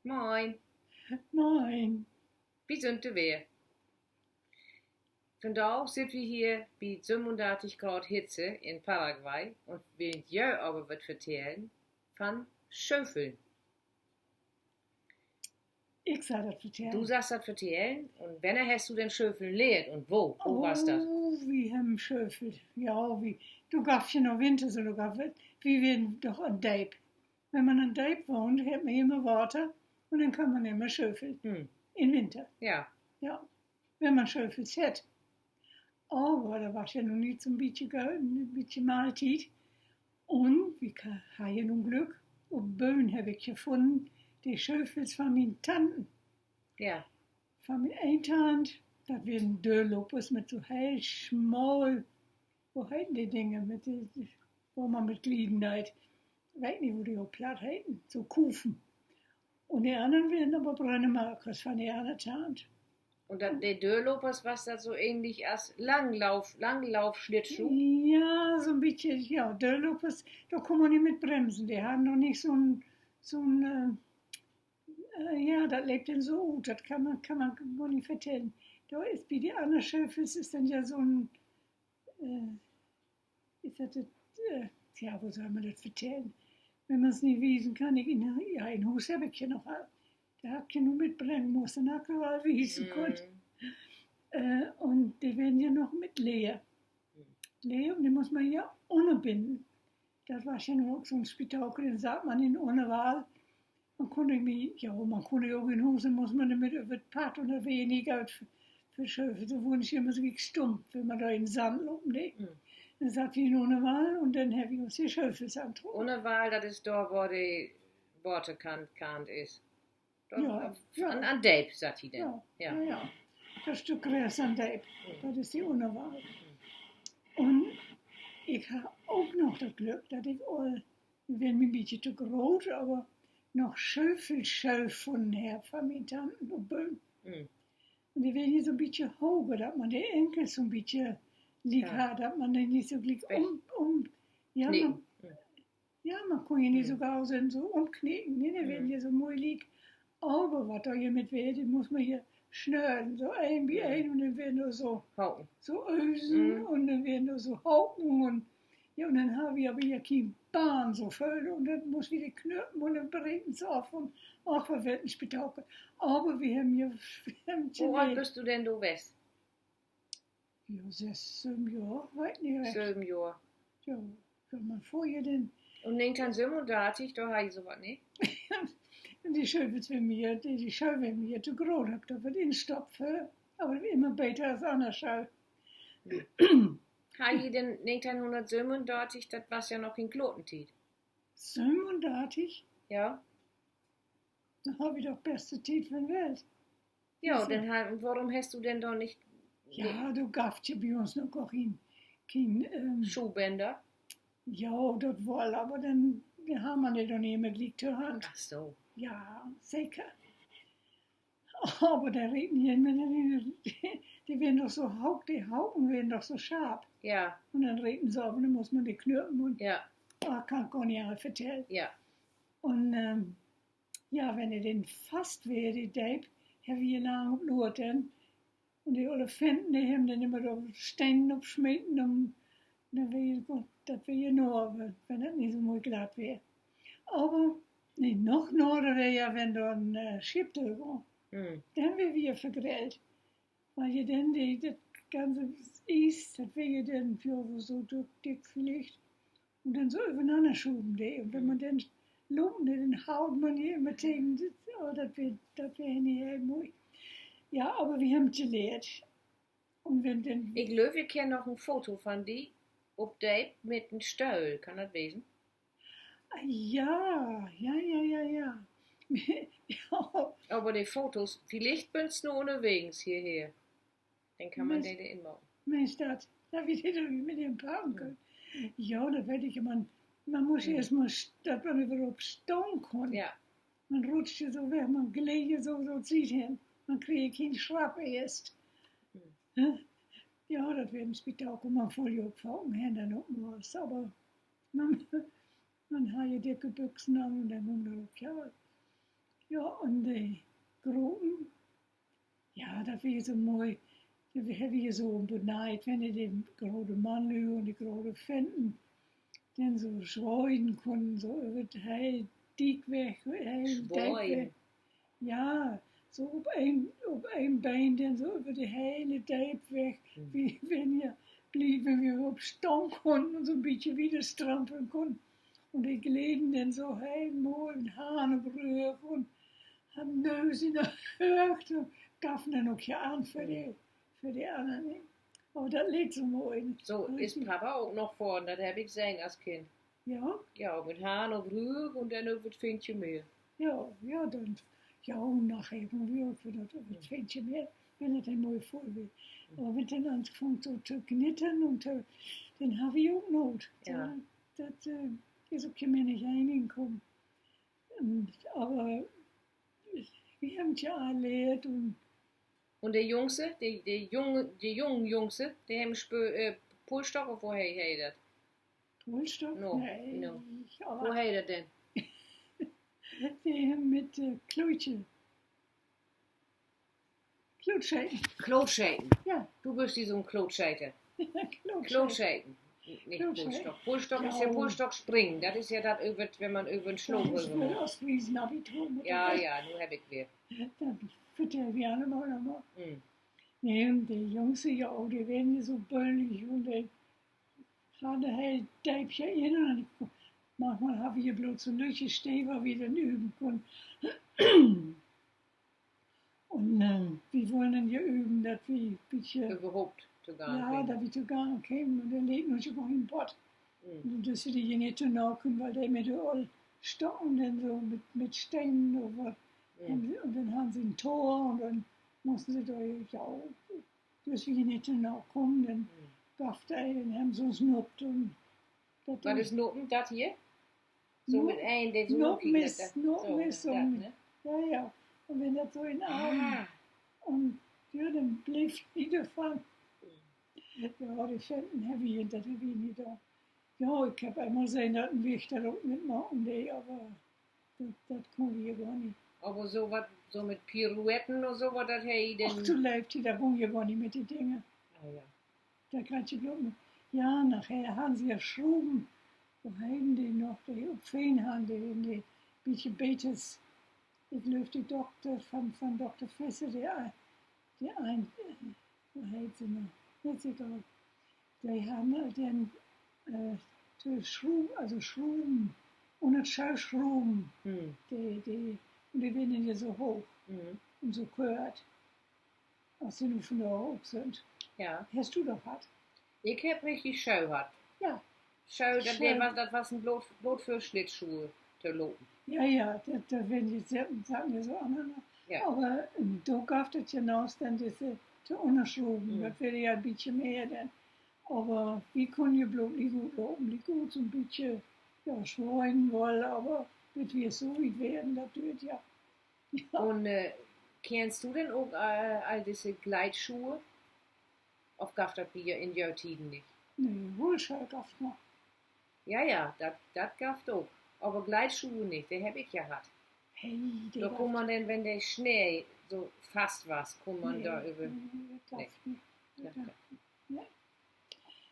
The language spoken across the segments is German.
Moin, Moin. wie sind wir? Vandaag zitten we hier bij 37 Grad Hitze in Paraguay und will dir aber was vertellen von Schöfeln. Ich sag das vertellen. Du sagst das vertellen und wenn hast du den Schöfeln lehrt und wo? Wo war's das? Oh, wie haben Schöfel. Ja, wie. Du gabst ja noch Winter, so du gabst, wie werden doch ein Deib. Wenn man an Deib wohnt, hat man immer Wasser und dann kann man immer Schöfeln. Im Winter. Ja, Ja. Wenn man Schöfels hat. Aber da war ja noch nicht so ein bisschen Mahlzeit. Und, wie habe ich nun Glück, auf Böen habe ich gefunden, die Schöfels von meinen Tanten. ja, Von meinen Eltern, das werden Dörlopes mit so hell, schmal, wo heißen die Dinge, wo man mit Glieden halt, ich weiß nicht, wo die auch platt heißen, so Kufen. Und die anderen werden aber Brennemarkers von der anderen Tante. und der Dörlopers was das so ähnlich als Langlauf-Schlittschuh? Ja, so ein bisschen, ja, Dörlopes, da kann man nicht mit bremsen, die haben noch nicht so ein ja, das lebt denn so gut, das kann man gar nicht vertellen. Da ist wie die anderen Schöfels, ist dann ja so ein, ist das, ja, wo soll man das vertellen? Wenn man es nicht wiesen kann, ja, in Hus habe ich ja noch, da hat ich nur mitbrennen muss, dann hat er wiesen konnte. Und die werden ja noch mit Leer. Leer, und die muss man ja ohne binden. Das war ja nur so ein Spektakel, den sagt man in ohne Wahl. Man konnte auch in Hose, muss man damit über das Pad oder weniger für Schöfe. So wurden ich immer so stumpf, wenn man da in den Sand umlegt. Dann sagt ich ohne Wahl und dann habe ich uns die Schöfe angetrunken. Ohne Wahl, das ist da, wo die Worte kannt ist. Ja, ja. An Deib, sagt die denn. Ja. Das Stück Gräs an Deib, das ist die ohne Wahl. Und ich habe auch noch das Glück, dass ich wir werden mir ein bisschen zu groß, aber noch Schöfel von her von meinen Tanten und Böen. Und die werden hier so ein bisschen hoch, dass man die Enkel so ein bisschen lieb hat, dass man den nicht so gleich ja, man kann hier nicht so gauß so umknicken, ne? Die werden hier so mulig. Aber was da hier mit wird, den muss man hier schnüren, so ein wie ein, und dann werden nur so Ösen und dann werden nur so Hauken und ja, und dann habe ich aber hier keine Bahn so voll und dann muss ich die knüpfen und dann bringen es auf und ach, wir werden Spektakel. Aber wir haben Wo alt bist du denn, du West? Ja, 7 Jahre, weiß nicht recht. 7 Jahre. Ja, wenn man vorher denn. Und 1937, da habe ich sowas nicht. Die Schöfels für mir, die Schau, wenn mir zu groß habt, da wird instopfen, aber immer besser als anders Schau. Habe ich denn 1937, das war ja noch in Klotentiet. 37? Ja. Dann habe ich doch beste Zeit von der Welt. Ja, dann warum hast du denn da nicht Ja, du gabst ja bei uns noch kein Schuhbänder? Ja, das wohl, aber dann haben wir nicht noch nie mit liegt zur Hand. Ach so. Ja, sicher. Aber der reden hier, die werden doch so die Hauken werden doch so scharf. Ja. Und dann reden sie auf und dann muss man die knüpfen und kann gar nicht alle vertellen. Ja. Und ja, wenn ihr den fast wäre, die Deib, haben wir lange Bluten. Und die Elefanten, die haben dann immer da Steine abschmieden, und dann wäre gut, das wäre nur, wenn das nicht so mal glatt wäre. Aber nicht noch wäre ja, wenn da ein Schiff drüber dann wäre wir vergrillt. Weil ihr dann das ganze Eis, das wäre dann so dick vielleicht. Und dann so übereinander schuben die. Und wenn man dann lumpen, dann haut man hier immer gegen, das wäre nicht gut. Ja, aber wir haben gelehrt. Und wenn dann. Ich glaube, wir kennen noch ein Foto von die, ob der mit einem Stöll, kann das lesen? Ja. Ja. Aber die Fotos, vielleicht bin ich nur unterwegs hierher. Dann kann man die immer. Mensch, das wird ich doch mit dem packen können. Ja, das werde ich immer. Man muss erst mal, dass man überhaupt stehen kann. Ja. Man rutscht ja so weg, man gelegt so zieht hin. Man kriegt keinen Schrapp erst. Ja, das werden Spektakel, man voll aufgefangen, Hände noch was. Aber man hat ja dicke Büchsen an und dann kommt ja. Ja, und die Gruppen, ja, das wäre so mooi. Das wäre so beneit, wenn die den großen Mann und die großen Fenten dann so schreien konnten, so über die Heil, dick weg, Heil, dick weg. Schwein. Ja, so op een Bein dann so über die hele Deep weg, wie wenn ihr blieben wir auf Stamm konnten und so ein bisschen wieder strampeln konnten. Und die gleden dann so helemaal in Hanebrug und haben Nöse in der Höhe und gaffen dann auch ja an für die anderen. Aber das liegt so mooi. So ist Papa auch noch vorne, das habe ich gesehen als Kind. Ja, Ja, mit Hahn auf Rühr und dann über das Findchen mehr. ja, ja, dann, ja, und nachher haben wir auch wieder das Fähnchen mehr, wenn er dann mal voll will. Aber wenn dann anfängt so zu knitten und dann habe ich auch Not. Ja. Das ist auch mir nicht reingekommen. Aber wir haben es ja erlebt und Und der Jungse, die jungen Jungse, die haben Polstock, woher hat das? Polstock? No, Nein, no. aber Woher das denn? die haben mit Klötchen. Klotscheiten. Klotscheiten. Ja, Du bist die so ein Klotscheiter. Klotscheiten. Klotscheiten. Nicht Klotscheiten. Polstock. Polstock ist Ja. ja Polstock springen. Das ist ja das, wenn man über den Schlauch Das ist rüber für muss. Ostfriesen Abitur. Ja, ja, nun hab ich wieder. Das vertellen wir alle mal nochmal. Hm. Nee, und die Jungs, ja, auch, die werden so böllig und die haben halt Deibchen in. Manchmal habe ich bloß so Löcher stehen, wo wir dann üben können. Und wir wollen dann ja üben, dass wir ein bisschen, Überhaupt sogar. ja, dass wir zu gar nicht kommen. Und dann legen wir uns über den Pott. Hm. Und dass sie die nicht zu nah können, weil die mit all stocken dann so mit Steinen oder Hm. und dann haben sie ein Tor und dann mussten sie da ja, dass wir nicht zu nah kommen, dann gafft dann haben sie uns nuppt und das Was ist Noten, das hier? So mit ein, der so Noppen hochgeht, das- Noppen ist so, das, ne? ja, ja. Und wenn das so in den Augen Ah, und ja, dann blieb ich davon. Ja, die Fenten heavy und das habe ich nicht da. Ja, ich habe einmal gesehen, dass ein Weg da auch mitmachen, nee, aber das kann ich gar nicht. aber so was, so mit Pirouetten oder so, was das hey, Ach, denn. du lebst, da wohnen ich gar nicht mit den Dingen. Ah, ja. Da kannst du glauben. Ja, nachher haben sie ja Schruben. Wo haben die noch? Die Opfen haben die bisschen Betes. Ich löf die Doktor von Dr. Fesse, die ein, wo heißt sie noch? Ist egal. Die haben dann die Schruben, also Schruben, und das Schauschruben, Hm. und die werden ja so hoch Hm. und so gehört, als sie nur von da hoch sind. Ja. Hast du doch was? Ich hab richtig Schau gehabt. Ja. Schau, das, Schau. das war ein Blut für Schlittschuhe zu loben. Ja, da werden die sagen ja so aneinander. Ja. Aber da gab es ja noch dann diese die Unterschruben, das wäre ja ein bisschen mehr dann. Aber wir können ja bloß nicht gut loben, nicht gut so ein bisschen ja, schreien wollen, aber wird wir so weit werden, das wird ja. Ja, Und kennst du denn auch all diese Gleitschuhe? Auf Gafterbier in der Tiden nicht. nee, Wohlschall gab es noch. Ja, das gab's auch. Aber Gleitschuhe nicht, die hab ich ja gehabt. Hey, die Da gab's- kann man dann, wenn der Schnee so fast war, kann man da über. Nee, das gab's nicht. Ja, Ja.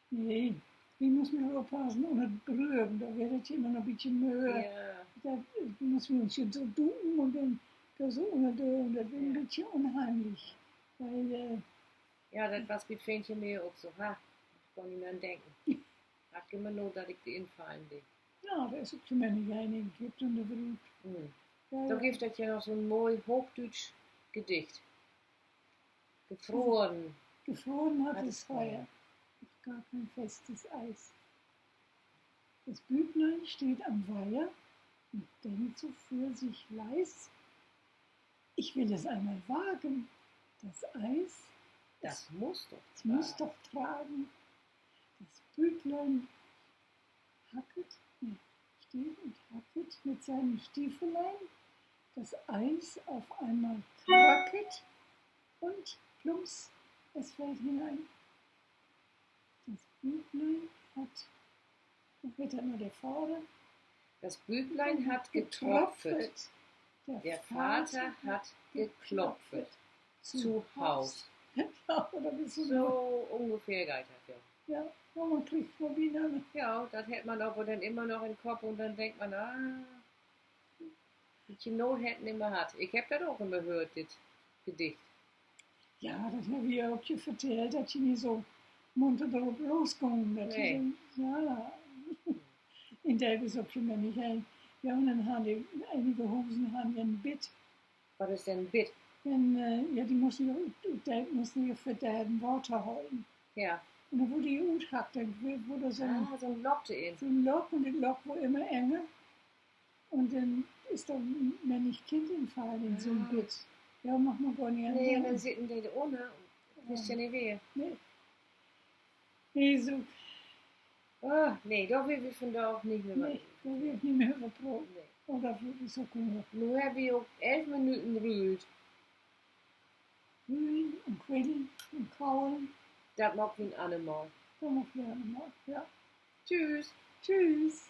Nee, wie muss man aufpassen und das berühren, da wird es immer noch ein bisschen mehr. ja. Da müssen wir uns jetzt so ducken und dann da so unter und das wird ein Ja. bisschen unheimlich. Weil, Ja, das was mit Fähnchen mir auch so. Ha, ich kann nicht mehr an denken. Hat immer nur, dass ich die infallen bin. ja, da ist auch schon meine Geine gibt und der Brut. Hm. Ja, Da ja. gibt es ja noch so ein mooi Hochdeutsch Gedicht. Gefroren. Gefroren hat Hat es es Feuer, gar kein festes Eis. Das Büblein steht am Weiher und denkt so für sich leis. Ich will es einmal wagen, das Eis, Das muss doch. es muss doch tragen. Das Büblein steht und hacket mit seinen Stiefelein. Das Eis auf einmal kracket und plumps, es fällt hinein. Das Büblein hat, da wird dann nur der Vater, Das Büblein hat getropfet. Der Vater hat geklopft. Zu Haus. Ja, oder bist du So ungefähr geht das, ja. Ja, ja, man kriegt Morbine. Ja, das hält man aber dann immer noch im Kopf und dann denkt man, die Not hätten immer hat. Ich hab das auch immer gehört, das Gedicht. Ja, das habe ich auch schon erzählt, dass ich nicht so munter drauf losgegangen bin. Nee. Ja, in der ist auch schon nicht ein. Ja, und dann haben die, einige Hosen haben ja ein Bett. Was ist denn ein Bit? Und, ja, die mussten ja für den Wasser holen. Ja. Und dann wurde die uthackt, dann wurde so So ein Loch in. so ein Loch und das Loch wurde immer enger. Und dann ist da ein männlich Kind entfallen in so einem Bett. Ja, mach mal gar nicht. Nee, und dann sitzen die da ohne. Wisst ja nicht wer. Nee. Nee, so, Oh, nee, da will ich von da auch nicht mehr nee, da wird nicht mehr vertraut. Nee. Oder für so gut. Nur habe ich auch 11 Minuten rühlt. Wühlen und quillen und kauen. Das mag wie ein Animal. Da muss man mal. Ja. Tschüss. Tschüss.